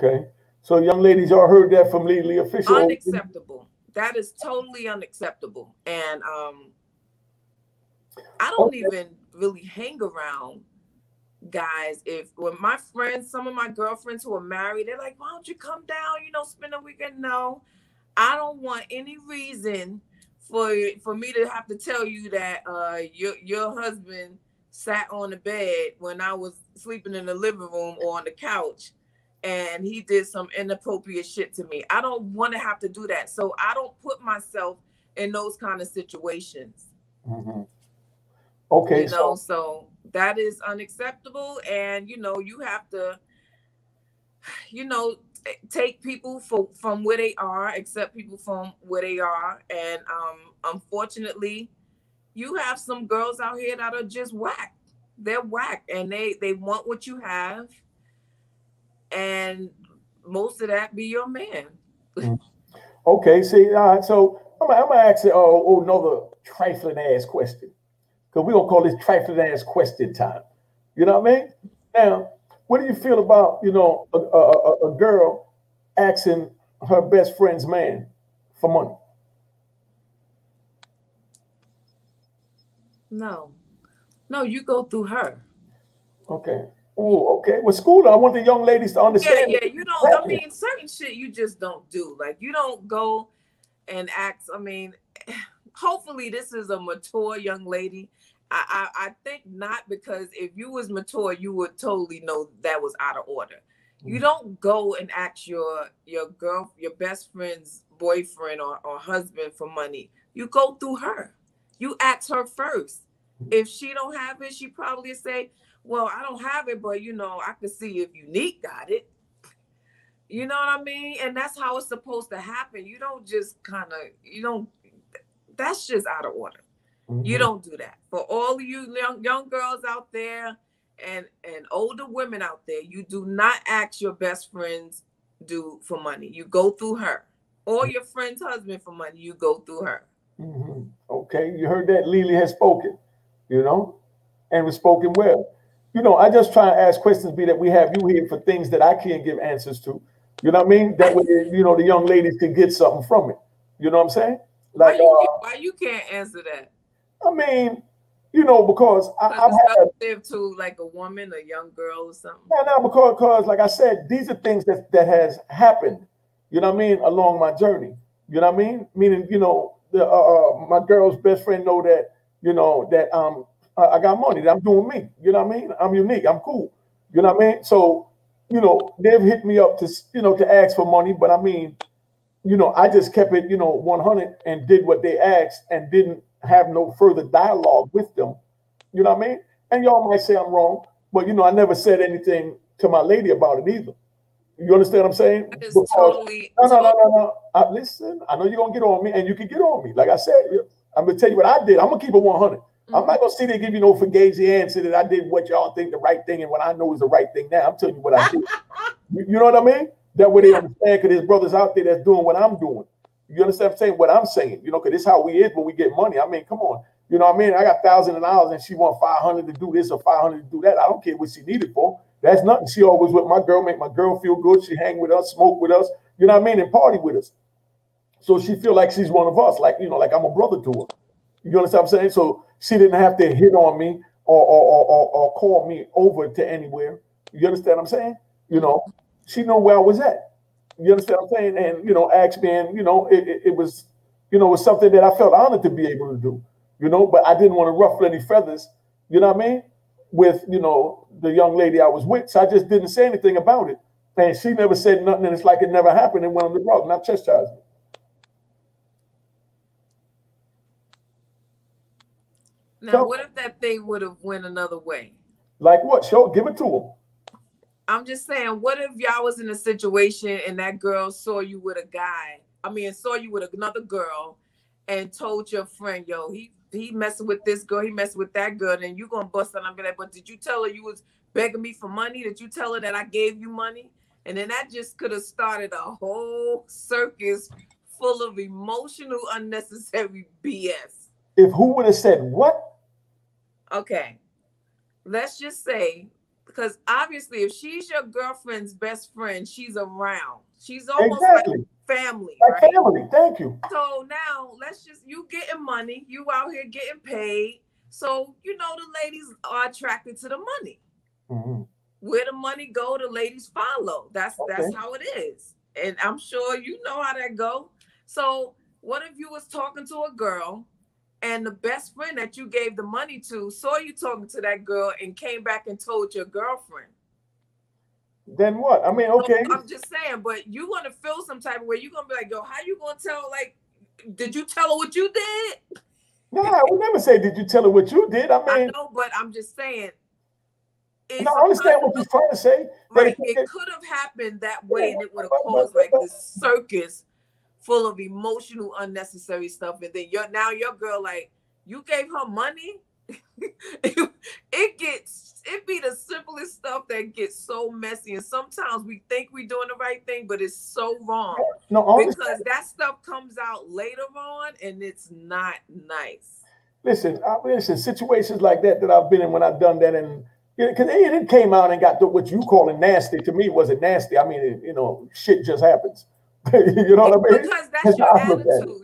Okay. So young ladies, y'all heard that from Lelee official. Unacceptable. That is totally unacceptable. And I don't Okay. even really hang around guys. If when my friends, some of my girlfriends who are married, they're like, why don't you come down, spend a weekend? No, I don't want any reason for me to have to tell you that your husband sat on the bed when I was sleeping in the living room or on the couch and he did some inappropriate shit to me. I don't want to have to do that. So I don't put myself in those kind of situations. Mm-hmm. Okay, so So that is unacceptable. And you have to, you know, take people from where they are, accept people from where they are. And unfortunately, you have some girls out here that are just whack. They're whack and they want what you have. And most of that be your man. mm. Okay, see, so I'm gonna ask you another trifling ass question. Because we're gonna call this trifling ass question time. You know what I mean? Now, what do you feel about, a girl asking her best friend's man for money? No. No, you go through her. Okay. Oh, okay. Well, school, I want the young ladies to understand. Yeah. You don't, I mean, certain shit you just don't do. Like, you don't go and act. I mean, hopefully this is a mature young lady. I think not, because if you was mature, you would totally know that was out of order. You don't go and ask your best friend's boyfriend or husband for money. You go through her. You ask her first. If she don't have it, she probably say, well, I don't have it, but I can see if Unique got it. You know what I mean? And that's how it's supposed to happen. You don't just that's just out of order. Mm-hmm. You don't do that. For all of you young girls out there and older women out there, you do not ask your best friends for money. You go through her. Or your friend's husband for money. You go through her. Mm-hmm. Okay, you heard that Lelee has spoken, and was spoken well. I just try to ask questions, be that we have you here for things that I can't give answers to. You know what I mean? That way, the young ladies can get something from it. You know what I'm saying? Like, why you can't answer that? I mean, because I've had live to like a woman, a young girl, or something. No, because like I said, these are things that has happened. You know what I mean? Along my journey. You know what I mean? Meaning, my girl's best friend know that, that I got money, that I'm doing me. You know what I mean? I'm unique. I'm cool. You know what I mean? So, they've hit me up to, to ask for money, but I mean, I just kept it, 100 and did what they asked and didn't have no further dialogue with them. You know what I mean? And y'all might say I'm wrong, but I never said anything to my lady about it either. You understand what I'm saying? Because, no. Listen, I know you're gonna get on me, and you can get on me. Like I said, I'm gonna tell you what I did. I'm gonna keep it 100. Mm-hmm. I'm not gonna sit there and give you no fugazi answer that I did what y'all think the right thing and what I know is the right thing now. I'm telling you what I did. You know what I mean? That way they understand, because there's brothers out there that's doing what I'm doing. You understand what I'm saying? What I'm saying, because this is how we is when we get money. I mean, come on. You know what I mean? I got $1,000 and she want 500 to do this or 500 to do that. I don't care what she needed for. That's nothing. She always with my girl, make my girl feel good. She hang with us, smoke with us, you know what I mean, and party with us. So she feel like she's one of us, like, like I'm a brother to her. You understand what I'm saying? So she didn't have to hit on me or call me over to anywhere. You understand what I'm saying? She knew where I was at. You understand what I'm saying? And, asked me, and, it was, it was something that I felt honored to be able to do, but I didn't want to ruffle any feathers, you know what I mean, with, the young lady I was with. So I just didn't say anything about it. And she never said nothing, and it's like it never happened, and went on the rug, not chastised me. Now, what if that thing would have went another way? Like what? Show, give it to him. I'm just saying, what if y'all was in a situation and that girl saw you with a guy? Saw you with another girl and told your friend, yo, he messing with this girl, he messing with that girl, and you gonna bust out and be like, but did you tell her you was begging me for money? Did you tell her that I gave you money? And then that just could have started a whole circus full of emotional, unnecessary BS. If who would have said what? Okay. Let's just say, Because obviously, if she's your girlfriend's best friend, she's around. She's almost like family, like right? family. Thank you. So now you getting money, you out here getting paid. So the ladies are attracted to the money. Where the money go, the ladies follow. That's how it is. And I'm sure you know how that go. So what if you was talking to a girl and the best friend that you gave the money to saw you talking to that girl and came back and told your girlfriend? Then what? I mean, okay. I'm just saying, but you want to feel some type of way. You're going to be like, yo, how you going to tell, like, did you tell her what you did? No, I would never say, did you tell her what you did? I mean, I know, but I'm just saying. No, I understand what you're trying to say. Right. It could have happened that way, and it would have caused like this circus full of emotional, unnecessary stuff. And then your girl, like, you gave her money. It be the simplest stuff that gets so messy. And sometimes we think we're doing the right thing, but it's so wrong. No, because that stuff comes out later on, and it's not nice. Listen, situations like that I've been in when I've done that, and because it came out and got to what you calling nasty. To me, it wasn't nasty. I mean, shit just happens. You know what I mean? Because that's your attitude.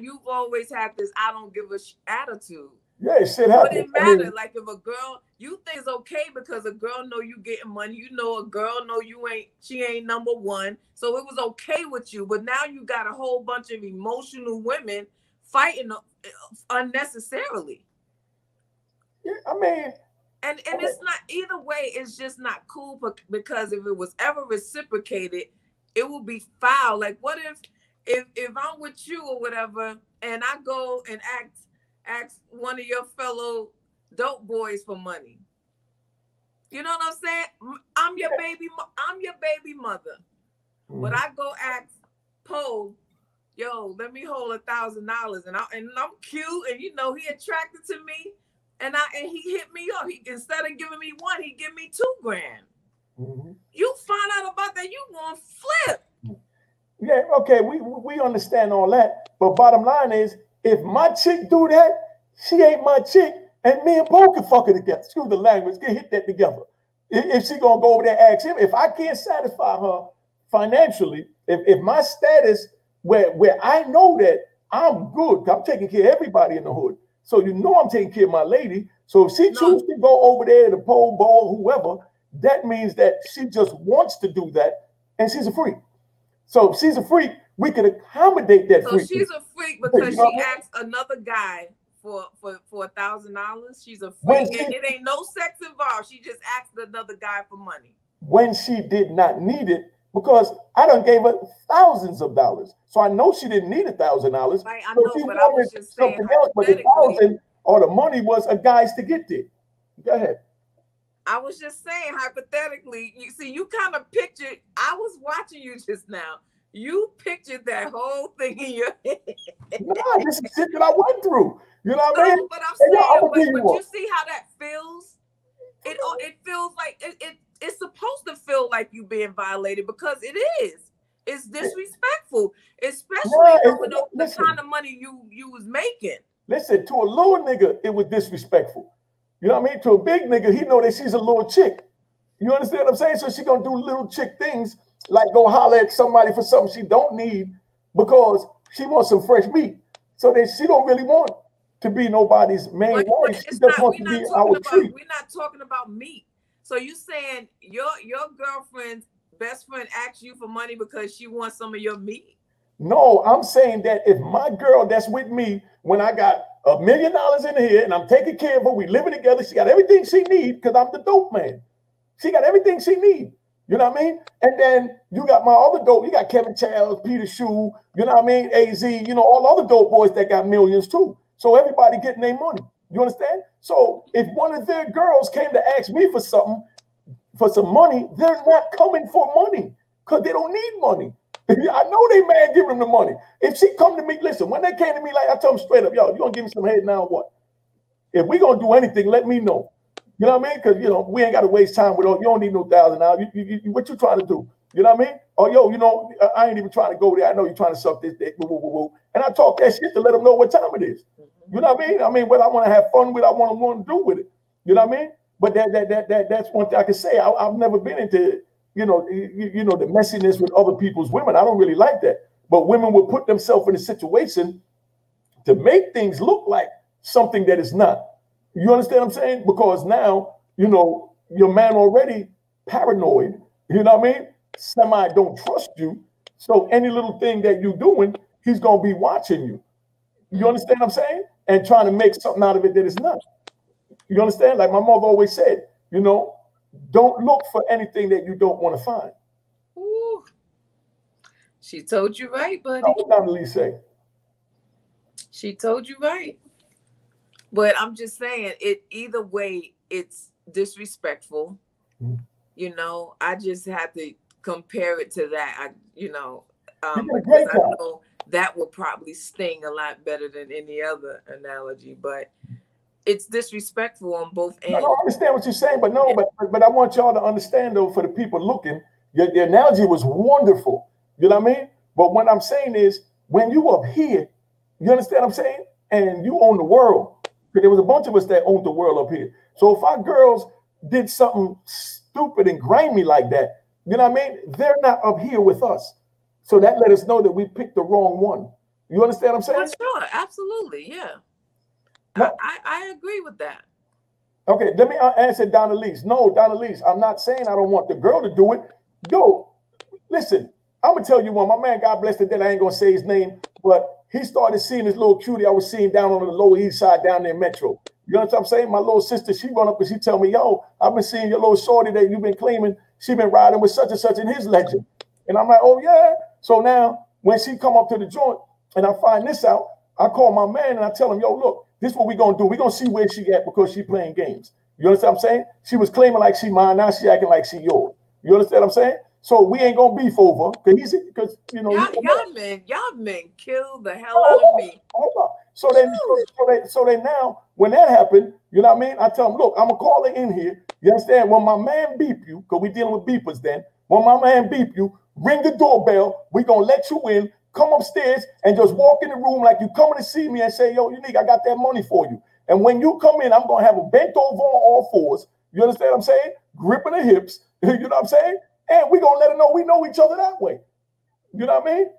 You've always had this "I don't give a attitude." Yeah, shit happens. But it matter. Like if a girl, you think it's okay because a girl know you getting money. A girl know she ain't number one. So it was okay with you. But now you got a whole bunch of emotional women fighting unnecessarily. Yeah, I mean. And it's not either way. It's just not cool because if it was ever reciprocated, it will be foul. Like what if I'm with you or whatever, and I go and ask one of your fellow dope boys for money. You know what I'm saying? I'm your baby mother. But I go ask Poe, yo, let me hold $1,000, and I'm cute, and he attracted to me. And he hit me up. Instead of giving me one, he give me $2,000. You find out about that, you gonna flip. Yeah, okay, we understand all that. But bottom line is, if my chick do that, she ain't my chick, and me and Bo can fuck it together. Excuse the language, get hit that together. If she gonna go over there and ask him, if I can't satisfy her financially, if my status where I know that I'm good, I'm taking care of everybody in the hood. So I'm taking care of my lady. So if she chooses to go over there to pole ball, whoever, that means that she just wants to do that, and she's a freak. So if she's a freak, we can accommodate that freak. So she's a freak because she asked another guy for $1,000. She's a freak, and it ain't no sex involved. She just asked another guy for money. When she did not need it, because I done gave her thousands of dollars. So I know she didn't need $1,000. Right, I know, but I was just saying else, but the 1,000 or the money was a guy's to get there. Go ahead. I was just saying, hypothetically, you kind of pictured, I was watching you just now. You pictured that whole thing in your head. Nah, this is shit that I went through. You know what I mean? But I'm saying, but you see how that feels? It feels like it's supposed to feel like you being violated because it is. It's disrespectful, especially with the kind of money you was making. Listen, to a little nigga, it was disrespectful. You know what I mean? To a big nigga, he know that she's a little chick. You understand what I'm saying? So she gonna do little chick things like go holler at somebody for something she don't need because she wants some fresh meat. So that she don't really want to be nobody's main wife. She just wants to be our treat. We're not talking about meat. So you saying your girlfriend's best friend asked you for money because she wants some of your meat? No, I'm saying that if my girl that's with me, when I got $1 million in here and I'm taking care of her, we living together, she got everything she needs because I'm the dope man. She got everything she needs. You know what I mean? And then you got my other dope. You got Kevin Charles, Peter Shue, you know what I mean? AZ, all other dope boys that got millions too. So everybody getting their money. You understand? So if one of their girls came to ask me for something, for some money, they're not coming for money because they don't need money. I know they man giving them the money. If she come to me, listen, when they came to me, like I told them straight up, yo, you gonna give me some head now or what? If we gonna do anything, let me know. You know what I mean? Because we ain't got to waste time with you don't need no $1,000. What you trying to do? You know what I mean? Or yo, I ain't even trying to go there. I know you're trying to suck this dick. Woo, woo, woo, woo. And I talk that shit to let them know what time it is. You know what I mean? I mean, what I want to have fun with, I want to do with it. You know what I mean? But that's one thing I can say. I've never been into, you know, the messiness with other people's women. I don't really like that. But women will put themselves in a situation to make things look like something that is not. You understand what I'm saying? Because now, you know, your man already paranoid, you know what I mean? Semi don't trust you. So any little thing that you're doing, he's gonna be watching you. You understand what I'm saying? And trying to make something out of it that is not. You understand? Like my mother always said, you know, don't look for anything that you don't want to find. Ooh. She told you right, buddy. What did Lelee say? She told you right. But I'm just saying, it either way, it's disrespectful. Mm-hmm. You know, I just have to compare it to that. Because I know that will probably sting a lot better than any other analogy. But it's disrespectful on both ends. I understand what you're saying, but no, but I want y'all to understand though, for the people looking, your analogy was wonderful. You know what I mean? But what I'm saying is, when you up here, you understand what I'm saying? And you own the world. Because there was a bunch of us that owned the world up here. So if our girls did something stupid and grimy like that, you know what I mean? They're not up here with us. So that let us know that we picked the wrong one. You understand what I'm saying? For sure, absolutely, yeah. No. I agree with that. Okay, let me answer Donna Lees. No, Donna Lees, I'm not saying I don't want the girl to do it. Yo, listen, I'm going to tell you one. My man, God bless the dead, I ain't going to say his name, but he started seeing this little cutie I was seeing down on the Lower East Side down there in Metro. You know what I'm saying? My little sister, she run up and she tell me, yo, I've been seeing your little shorty that you've been claiming. She been riding with such and such in his legend. And I'm like, oh, yeah. So now when she come up to the joint and I find this out, I call my man and I tell him, yo, look, this is what we're going to do. We're going to see where she at because she playing games. You understand what I'm saying? She was claiming like she mine. Now she acting like she yours. You understand what I'm saying? So we ain't going to beef over because, you know. Y'all men kill the hell out of me. So then now, when that happened, you know what I mean? I tell him, look, I'm going to call her in here. You understand? When my man beep you, because we dealing with beepers then. When my man beep you, ring the doorbell. We're going to let you in. Come upstairs and just walk in the room like you coming to see me and say, yo, Unique, I got that money for you. And when you come in, I'm going to have a bent over on all fours. You understand what I'm saying? Gripping the hips. You know what I'm saying? And we're going to let her know we know each other that way. You know what I mean?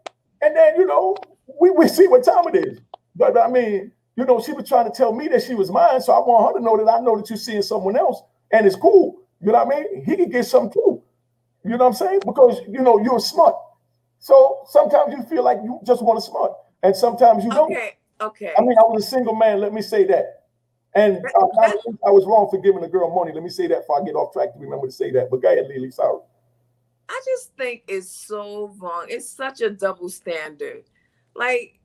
And then, you know, we see what time it is. But I mean, you know, she was trying to tell me that she was mine. So I want her to know that I know that you're seeing someone else. And it's cool. You know what I mean? He can get something too. You know what I'm saying? Because, you know, you're smart. So sometimes you feel like you just want to smart. And sometimes you don't. Okay. I mean, I was a single man. Let me say that. And I was wrong for giving a girl money. Let me say that before I get off track to remember to say that. But go ahead, Lelee. Sorry. I just think it's so wrong. It's such a double standard. Like,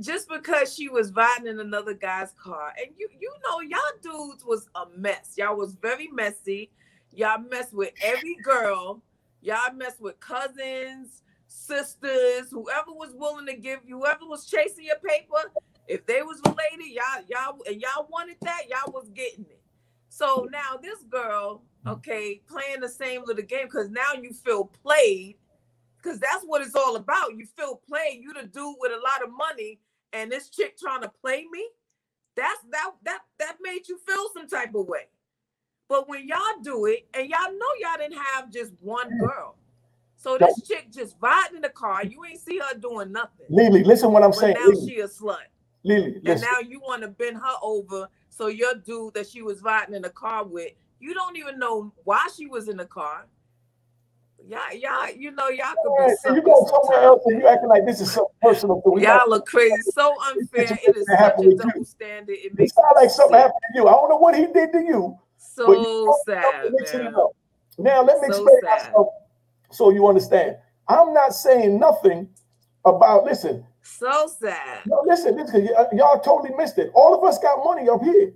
just because she was riding in another guy's car, and you know, y'all dudes was a mess. Y'all was very messy. Y'all messed with every girl. Y'all messed with cousins, sisters, whoever was willing to give you, whoever was chasing your paper. If they was related, y'all wanted that, y'all was getting it. So now this girl, okay, playing the same little game because now you feel played, because that's what it's all about. You feel played. You the dude with a lot of money, and this chick trying to play me. That made you feel some type of way. But when y'all do it, and y'all know y'all didn't have just one girl. So this chick just riding in the car. You ain't see her doing nothing. Lelee, listen what I'm saying. Now she a slut. Lelee, and now you want to bend her over. So your dude that she was riding in the car with, you don't even know why she was in the car. Y'all, you know, y'all could be you go somewhere else and you acting like this is so personal. Y'all look crazy. So unfair. It is such a double standard. It makes sound like something happened to you. I don't know what he did to you. So sad, man. Now let me explain myself so you understand. I'm not saying nothing about, listen. So sad. No, listen, y'all totally missed it. All of us got money up here.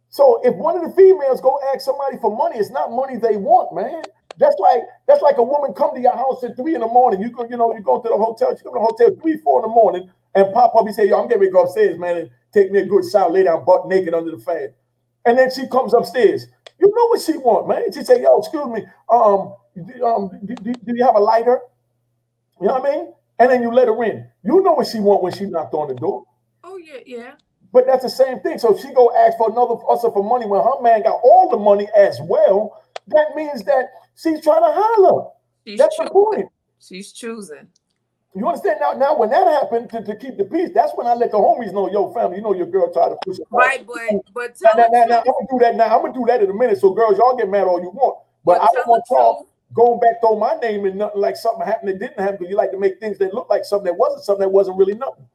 So if one of the females go ask somebody for money, it's not money they want, man. That's like a woman come to your house at 3 in the morning. You go to the hotel. She come to the hotel 3, 4 in the morning and pop up and say, yo, I'm getting ready to go upstairs, man, and take me a good shower, lay down butt naked under the fan. And then she comes upstairs. You know what she want, man. She say, yo, excuse me, do you have a lighter? You know what I mean? And then you let her in. You know what she want when she knocked on the door. Oh, yeah. But that's the same thing. So if she go ask for another hustle for money when her man got all the money as well, that means that she's trying to holler. That's the point. She's choosing. You understand? Now when that happened, to keep the peace, that's when I let the homies know, yo, family, you know your girl tried to push it. Right, but now, I'm gonna do that now. I'm gonna do that in a minute. So girls, y'all get mad all you want. But I don't want y'all going back throw my name in nothing like something happened that didn't happen, because you like to make things that look like something that wasn't really nothing.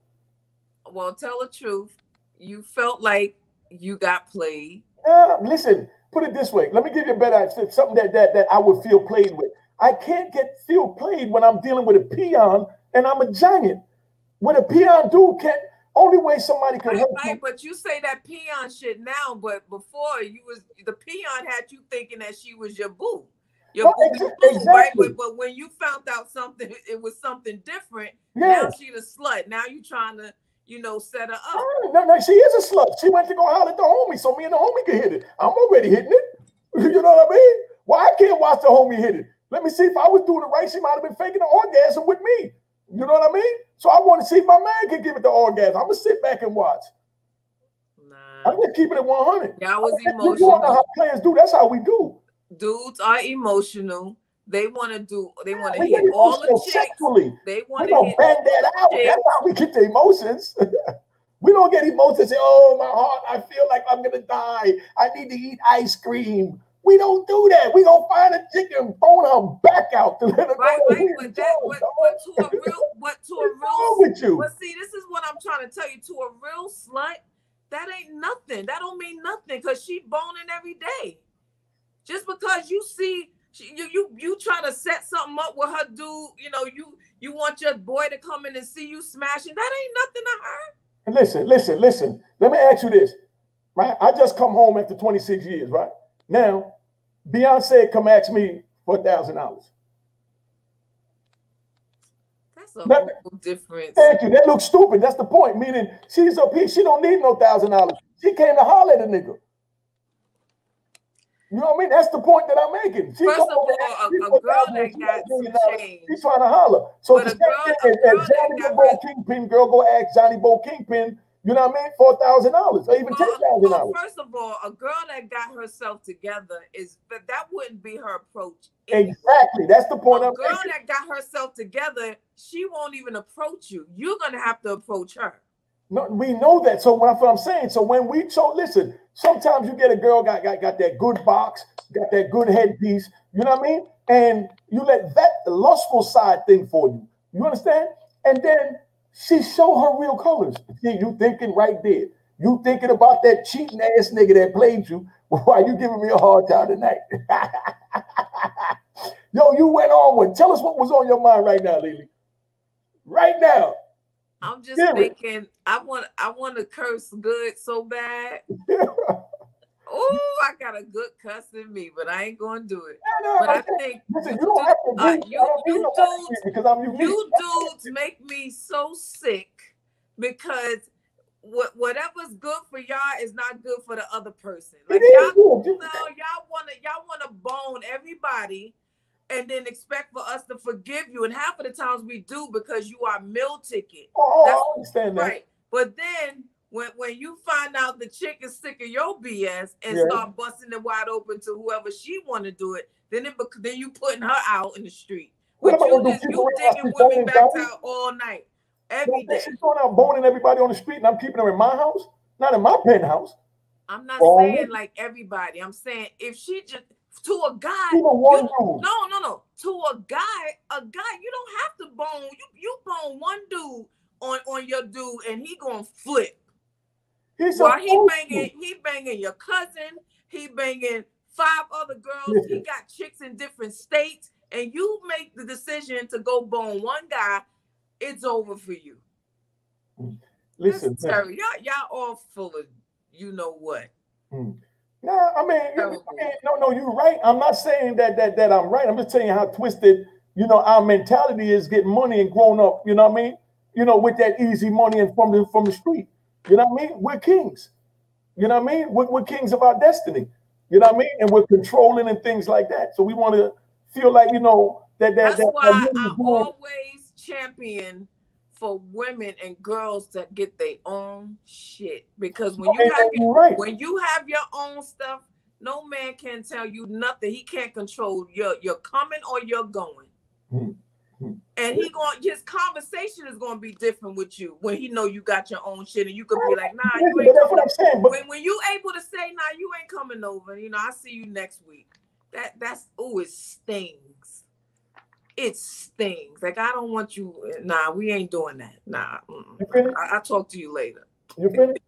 Well, tell the truth. You felt like you got played. Listen, put it this way. Let me give you a better something that I would feel played with. I can't feel played when I'm dealing with a peon and I'm a giant. When a peon dude can't, only way somebody can help you. But you say that peon shit now, but before the peon had you thinking that she was your boo. Your boo, exactly. right? But when you found out something, it was something different. Yeah. Now she's a slut. Now you trying to, set her up. No, she is a slut. She went to go holler at the homie so me and the homie can hit it. I'm already hitting it. You know what I mean? Well, I can't watch the homie hit it. Let me see if I was doing it right. She might have been faking the orgasm with me. You know what I mean? So I want to see if my man can give it the orgasm. I'm going to sit back and watch. Nah. I'm just keeping it 100. Y'all was emotional. You know how players do. That's how we do. Dudes are emotional. They want to hit all the chicks. Sexually. They want to hit bang that out. Chicks. That's how we get the emotions. We don't get emotions and say, oh, my heart, I feel like I'm going to die. I need to eat ice cream. We don't do that. We gonna find a chick and bone her back out to let her right, but to a real with you. But see, this is what I'm trying to tell you. To a real slut, that ain't nothing. That don't mean nothing, because she boning every day. Just because you see you try to set something up with her dude, you want your boy to come in and see you smashing. That ain't nothing to her. Listen. Let me ask you this, right? I just come home after 26 years, right? Now, Beyonce come ask me for $1,000. That's a whole difference. Thank you. That looks stupid. That's the point. Meaning she's up here. She don't need no $1,000. She came to holler at a nigga. You know what I mean? That's the point that I'm making. First of all, a girl that got some change. She's trying to holler. So the same thing as Johnny Bo Kingpin, girl go ask Johnny Bo Kingpin, you know what I mean, for $1,000 or even $10,000. First of all, a girl that got herself together that wouldn't be her approach. Anyway. Exactly. That's the point I'm making. A girl that got herself together, she won't even approach you. You're gonna have to approach her. No, we know that. So what I'm saying, so when we listen, sometimes you get a girl got that good box, got that good headpiece, you know what I mean? And you let that lustful side thing for you. You understand? And then she show her real colors. See, you thinking right there. You thinking about that cheating ass nigga that played you while you giving me a hard time tonight. Yo, you went on one. Tell us what was on your mind right now, Lelee. Right now. I'm just thinking, I want to curse good so bad. Oh, I got a good cuss in me, but I ain't gonna do it. But I think you dudes make me so sick, because whatever's good for y'all is not good for the other person. Like y'all wanna bone everybody and then expect for us to forgive you. And half of the times we do, because you are meal ticket. I understand that. Right. But then when you find out the chick is sick of your BS and start busting it wide open to whoever she want to do it, then you putting her out in the street. You digging women back out all night, every day. She's going out boning everybody on the street, and I'm keeping her in my house, not in my penthouse. I'm not saying like everybody. I'm saying if she just to a guy, no. To a guy, you don't have to bone. You bone one dude on your dude, and he gonna flip. While he banging your cousin, he banging 5 other girls. He got chicks in different states, and you make the decision to go bone one guy. It's over for you. Listen, y'all all full of you know what. No, I mean, no, you're right. I'm not saying that I'm right. I'm just telling you how twisted, our mentality is, getting money and growing up, you know what I mean? With that easy money and from the street. You know what I mean? We're kings. You know what I mean? We're kings of our destiny. You know what I mean? And we're controlling and things like that. So we want to feel like, that's why I always champion for women and girls to get their own shit, because when you have your own stuff, no man can tell you nothing. He can't control your coming or your going. And his conversation is gonna be different with you when he know you got your own shit, and you could be like, nah, you ain't coming over. When you able to say, nah, you ain't coming over, I see you next week. That's it stings. It stings. Like, I don't want you. Nah, we ain't doing that. Nah. I'll talk to you later. You finished?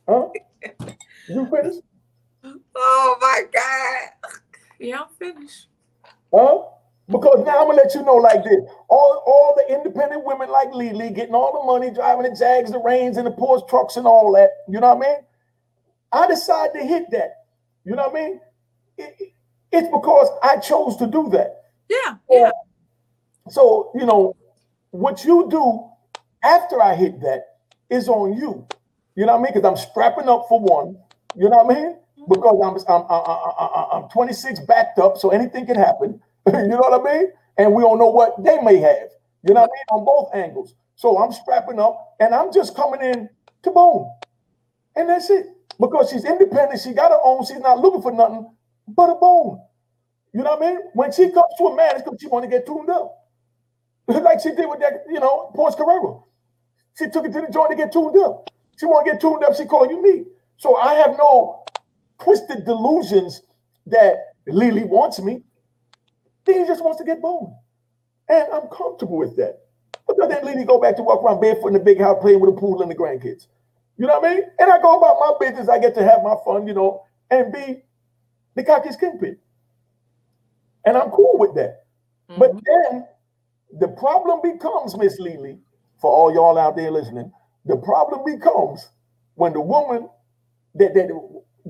Huh? You finished? Oh my God. Yeah, I'm finished. Huh? Because now I'm gonna let you know like this. All the independent women like Lelee getting all the money, driving the Jags, the Range, and the Porsche trucks and all that. You know what I mean? I decided to hit that. You know what I mean? It's because I chose to do that. Yeah. So, what you do after I hit that is on you. You know what I mean? Because I'm strapping up for one. You know what I mean? Because I'm 26 backed up, so anything can happen. You know what I mean? And we don't know what they may have. You know what I mean? On both angles. So I'm strapping up, and I'm just coming in to boom. And that's it. Because she's independent. She got her own. She's not looking for nothing but a bone. You know what I mean? When she comes to a man, it's because she want to get tuned up. Like she did with that, Porsche Carrera. She took it to the joint to get tuned up. She want to get tuned up. She call you me. So I have no twisted delusions that Lelee wants me. He just wants to get boned. And I'm comfortable with that. But then Lelee go back to walk around barefoot in the big house playing with a pool and the grandkids. You know what I mean? And I go about my business. I get to have my fun, and be the cocky kingpin. And I'm cool with that. Mm-hmm. But then the problem becomes, Miss Lelee, for all y'all out there listening, the problem becomes when the woman that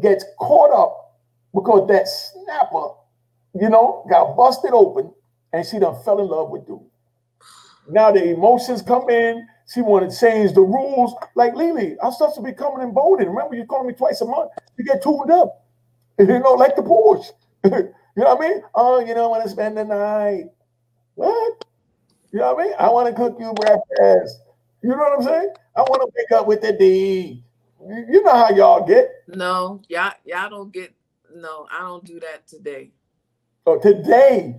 gets caught up because that snapper, got busted open and she done fell in love with dude. Now the emotions come in. She want to change the rules. Like, Lelee, I'm supposed to be coming in bolded. Remember, you call me twice a month. You get tuned up. Like the Porsche. You know what I mean? Oh, you don't want to spend the night. What? You know what I mean? I want to cook you breakfast. You know what I'm saying? I want to wake up with the D. You know how y'all get. No, y'all don't get. No, I don't do that today. Oh, today.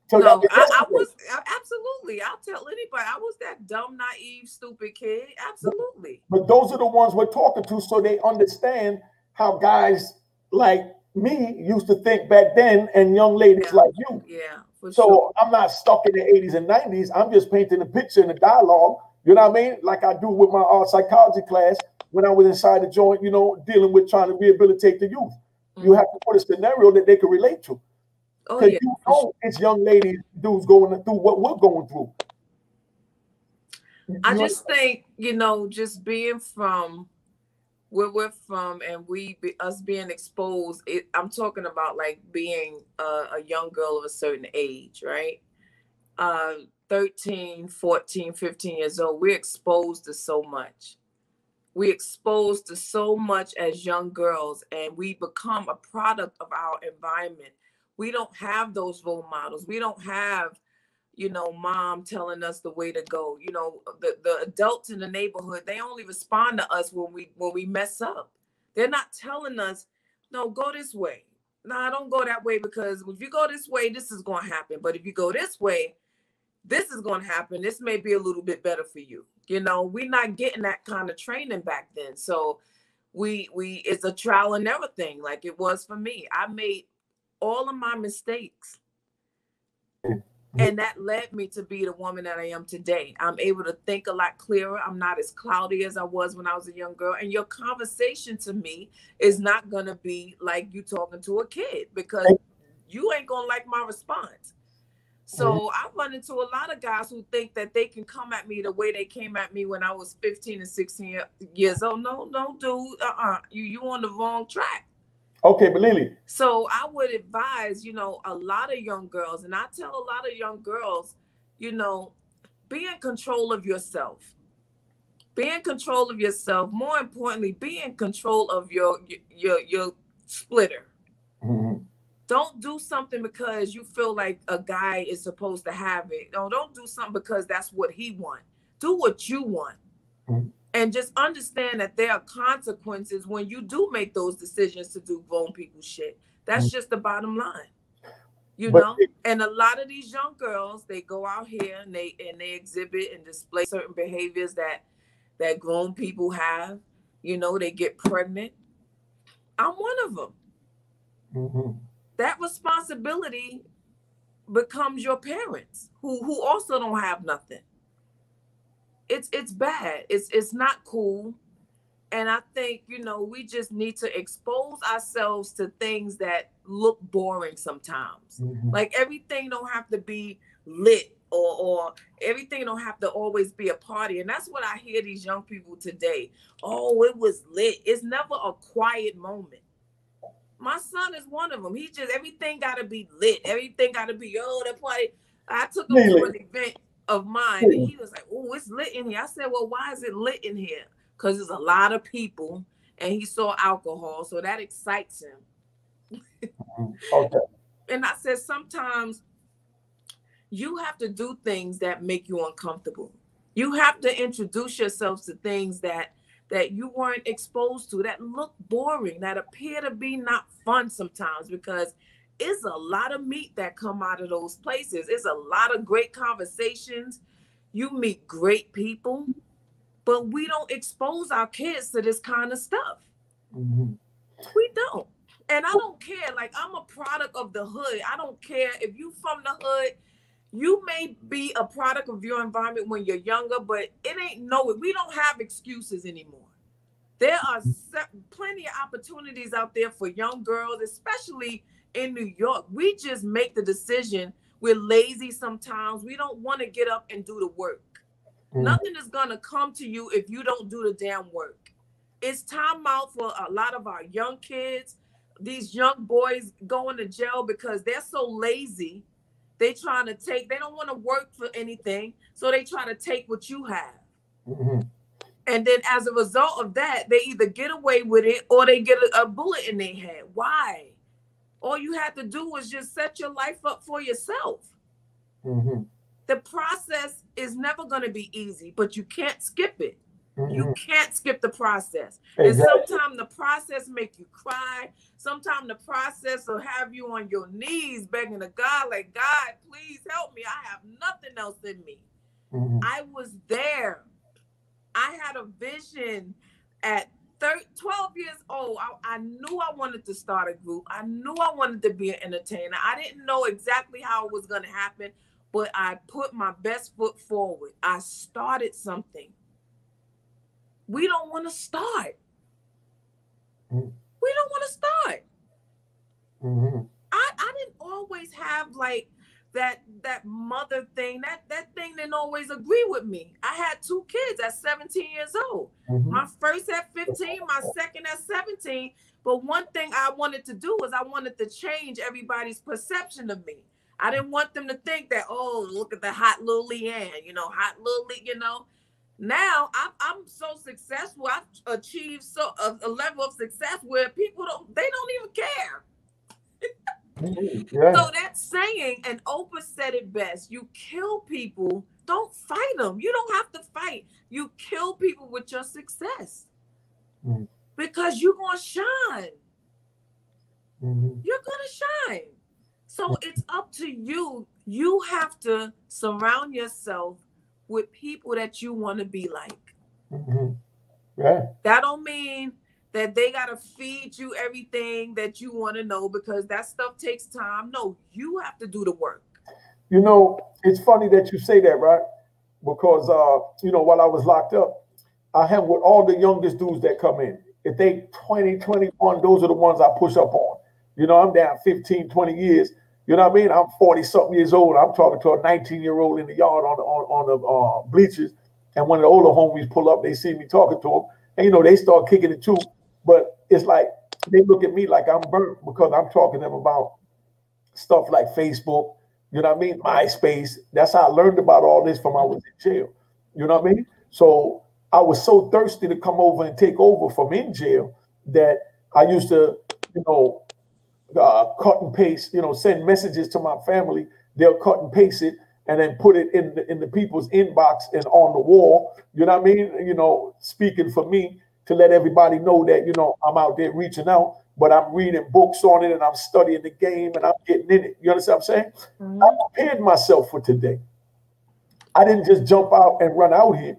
So no, I was absolutely. I'll tell anybody. I was that dumb, naive, stupid kid. Absolutely. But those are the ones we're talking to, so they understand how guys like me used to think back then, and young ladies like you. Yeah. So I'm not stuck in the 80s and 90s. I'm just painting a picture and a dialogue. You know what I mean? Like I do with my art psychology class when I was inside the joint, dealing with trying to rehabilitate the youth. Mm-hmm. You have to put a scenario that they can relate to. Because it's young ladies, dudes going through what we're going through. I just think, just being from where we're from and us being exposed, I'm talking about like being a young girl of a certain age, right? 13, 14, 15 years old, we're exposed to so much. We're exposed to so much as young girls, and we become a product of our environment. We don't have those role models. We don't have, mom telling us the way to go. The adults in the neighborhood, they only respond to us when we mess up. They're not telling us, no, go this way. No, don't go that way, because if you go this way, this is going to happen. But if you go this way, this is going to happen. This may be a little bit better for you. We're not getting that kind of training back then. So it's a trial and error thing, like it was for me. I made all of my mistakes, and that led me to be the woman that I am today. I'm able to think a lot clearer. I'm not as cloudy as I was when I was a young girl. And your conversation to me is not going to be like you talking to a kid, because you ain't going to like my response. So I run into a lot of guys who think that they can come at me the way they came at me when I was 15 and 16 years old. No, dude. You on the wrong track. Okay, but Lelee. So I would advise, a lot of young girls, and I tell a lot of young girls, be in control of yourself. Be in control of yourself. More importantly, be in control of your splitter. Mm-hmm. Don't do something because you feel like a guy is supposed to have it. No, don't do something because that's what he wants. Do what you want. Mm-hmm. And just understand that there are consequences when you do make those decisions to do grown people shit. That's just the bottom line. You know? And a lot of these young girls, they go out here and they exhibit and display certain behaviors that grown people have. You know, they get pregnant. I'm one of them. Mm-hmm. That responsibility becomes your parents who also don't have nothing. It's bad. It's not cool. And I think, you know, we just need to expose ourselves to things that look boring sometimes. Mm-hmm. Like everything don't have to be lit or everything don't have to always be a party. And that's what I hear these young people today. Oh, it was lit. It's never a quiet moment. My son is one of them. He just, everything got to be lit. Everything got to be, oh, that party. I took him to an event of mine and he was like, oh, it's lit in here. I said, well, why is it lit in here? Because there's a lot of people and he saw alcohol. So that excites him. Okay. And I said, sometimes you have to do things that make you uncomfortable. You have to introduce yourselves to things that you weren't exposed to, that look boring, that appear to be not fun sometimes, because it's a lot of meat that come out of those places. It's a lot of great conversations. You meet great people, but we don't expose our kids to this kind of stuff. Mm-hmm. We don't. And I don't care. Like, I'm a product of the hood. I don't care if you from the hood. You may be a product of your environment when you're younger, but we don't have excuses anymore. There are plenty of opportunities out there for young girls, especially in New York. We just make the decision. We're lazy sometimes. We don't want to get up and do the work. Nothing is going to come to you if you don't do the damn work. It's time out for a lot of our young kids. These young boys going to jail because they're so lazy. They don't want to work for anything. So they try to take what you have. Mm-hmm. And then as a result of that, they either get away with it or they get a bullet in their head. Why? All you have to do is just set your life up for yourself. Mm-hmm. The process is never going to be easy, but you can't skip it. Mm-hmm. You can't skip the process. Exactly. And sometimes the process make you cry. Sometimes the process will have you on your knees begging to God, like, God, please help me. I have nothing else in me. Mm-hmm. I was there. I had a vision at 12 years old. I knew I wanted to start a group. I knew I wanted to be an entertainer. I didn't know exactly how it was going to happen, but I put my best foot forward. I started something. We don't want to start. Mm-hmm. We don't want to start. Mm-hmm. I didn't always have like that mother thing. That thing didn't always agree with me. I had 2 kids at 17 years old. Mm-hmm. My first at 15, my second at 17. But one thing I wanted to do was I wanted to change everybody's perception of me. I didn't want them to think that, oh, look at the hot little Leanne, hot little, Now I'm so successful. I've achieved a level of success where people don't even care. Yeah. So that saying, and Oprah said it best, you kill people, don't fight them. You don't have to fight. You kill people with your success. Mm-hmm. Because you're going to shine. Mm-hmm. You're going to shine. So it's up to you. You have to surround yourself with people that you want to be like. Mm-hmm. Yeah. That don't mean that they got to feed you everything that you want to know, because that stuff takes time. No, you have to do the work. It's funny that you say that, right? Because, while I was locked up, I hang with all the youngest dudes that come in. If they 20, 21, those are the ones I push up on. I'm down 15, 20 years. You know what I mean? I'm 40-something years old. I'm talking to a 19-year-old in the yard on the bleachers. And when the older homies pull up, they see me talking to them. And, they start kicking it too. But it's like they look at me like I'm burnt because I'm talking to them about stuff like Facebook, you know what I mean? MySpace. That's how I learned about all this from I was in jail. You know what I mean? So I was so thirsty to come over and take over from in jail that I used to, cut and paste, send messages to my family. They'll cut and paste it and then put it in the people's inbox and on the wall. You know what I mean? You know, speaking for me to let everybody know that, you know, I'm out there reaching out, but I'm reading books on it and I'm studying the game and I'm getting in it. You understand what I'm saying? Mm-hmm. I prepared myself for today. I didn't just jump out and run out here.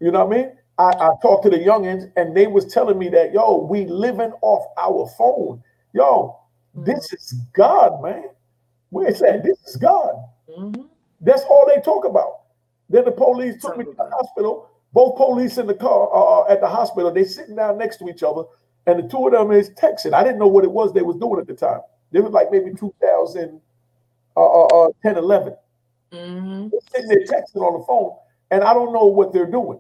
You know what I mean? I talked to the youngins and they was telling me that, yo, we living off our phone. Yo, this is God, man. We're saying this is God. Mm-hmm. That's all they talk about. Then the police took me to the hospital. Both police in the car at the hospital. They sitting down next to each other, and the two of them is texting. I didn't know what it was they was doing at the time. It was like maybe 2010, 11. Mm-hmm. They're sitting there texting on the phone, and I don't know what they're doing.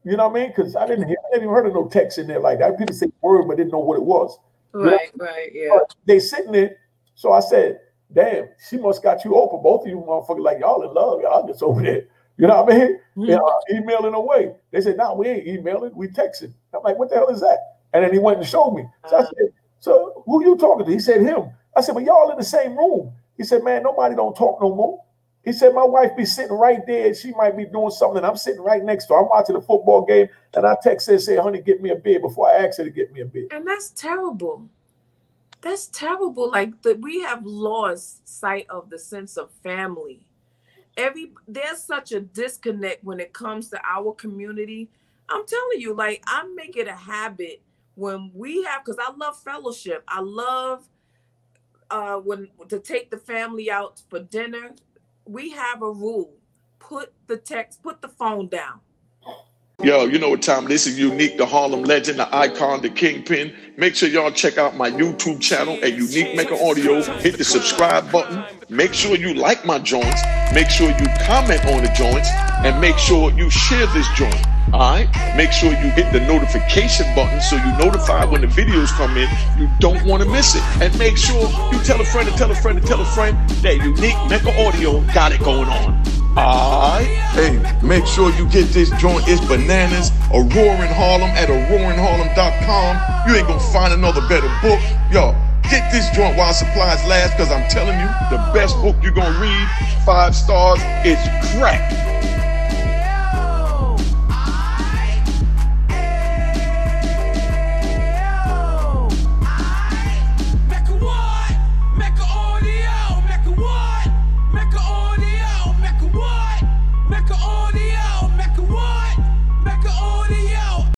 You know what I mean? Because I didn't even heard of no text in there like that. People say word, but didn't know what it was. Right, right, yeah. But they sitting there. So I said, damn, she must got you open. Both of you motherfuckers like, y'all in love. Y'all just over there. You know what I mean? Mm-hmm. Emailing away. They said, no, we ain't emailing. We texting. I'm like, what the hell is that? And then he went and showed me. So I said, so who you talking to? He said, him. I said, but y'all in the same room. He said, man, nobody don't talk no more. He said, my wife be sitting right there. And she might be doing something. And I'm sitting right next to her. I'm watching a football game. And I text her and say, honey, get me a beer before I ask her to get me a beer. And that's terrible. That's terrible. Like we have lost sight of the sense of family. There's such a disconnect when it comes to our community. I'm telling you, like, I make it a habit when we have, because I love fellowship. I love to take the family out for dinner. We have a rule. Put the phone down. Yo, you know what time this is. Unique, the Harlem legend, the icon, the kingpin. Make sure y'all check out my YouTube channel at Unique Mecca Audio. Hit the subscribe button. Make sure you like my joints. Make sure you comment on the joints. And make sure you share this joint. Alright? Make sure you hit the notification button so you notify when the videos come in. You don't want to miss it. And make sure you tell a friend to tell a friend to tell a friend that Unique Mecca Audio got it going on. Alright? Hey, make sure you get this joint. It's bananas. A Roaring Harlem at roaringharlem.com. You ain't gonna find another better book. Yo, get this joint while supplies last, because I'm telling you, the best book you're gonna read, 5 stars, it's crack.